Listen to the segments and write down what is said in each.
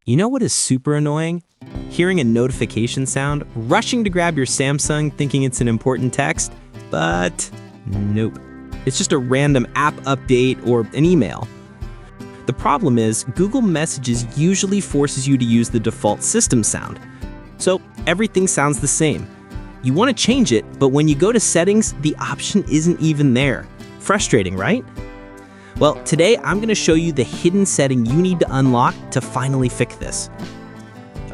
You know what is super annoying? Hearing a notification sound, rushing to grab your Samsung thinking it's an important text, but nope. It's just a random app update or an email. The problem is, Google Messages usually forces you to use the default system sound. So everything sounds the same. You want to change it, but when you go to settings, the option isn't even there. Frustrating, right? Well, today I'm going to show you the hidden setting you need to unlock to finally fix this.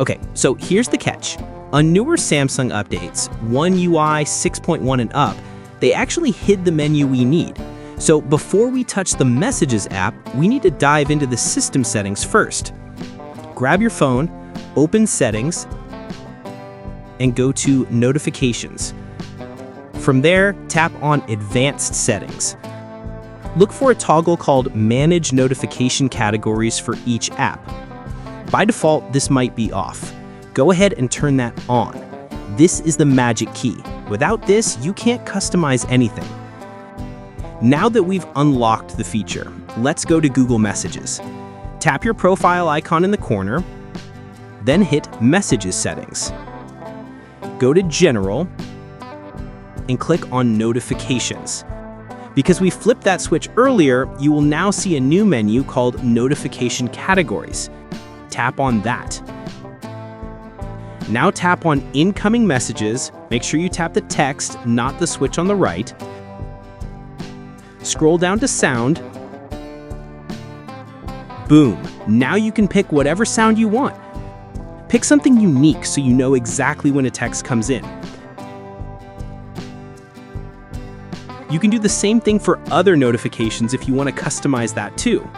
Okay, so here's the catch. On newer Samsung updates, One UI 6.1 and up, they actually hid the menu we need. So before we touch the Messages app, we need to dive into the system settings first. Grab your phone, open Settings, and go to Notifications. From there, tap on Advanced Settings. Look for a toggle called Manage Notification Categories for each app. By default, this might be off. Go ahead and turn that on. This is the magic key. Without this, you can't customize anything. Now that we've unlocked the feature, let's go to Google Messages. Tap your profile icon in the corner, then hit Messages Settings. Go to General and click on Notifications. Because we flipped that switch earlier, you will now see a new menu called Notification Categories. Tap on that. Now tap on Incoming Messages. Make sure you tap the text, not the switch on the right. Scroll down to Sound. Boom. Now you can pick whatever sound you want. Pick something unique so you know exactly when a text comes in. You can do the same thing for other notifications if you want to customize that too.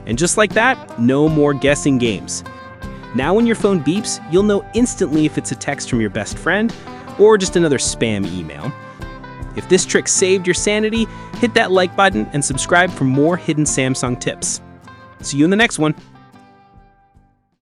And just like that, no more guessing games. Now when your phone beeps, you'll know instantly if it's a text from your best friend or just another spam email. If this trick saved your sanity, hit that like button and subscribe for more hidden Samsung tips. See you in the next one.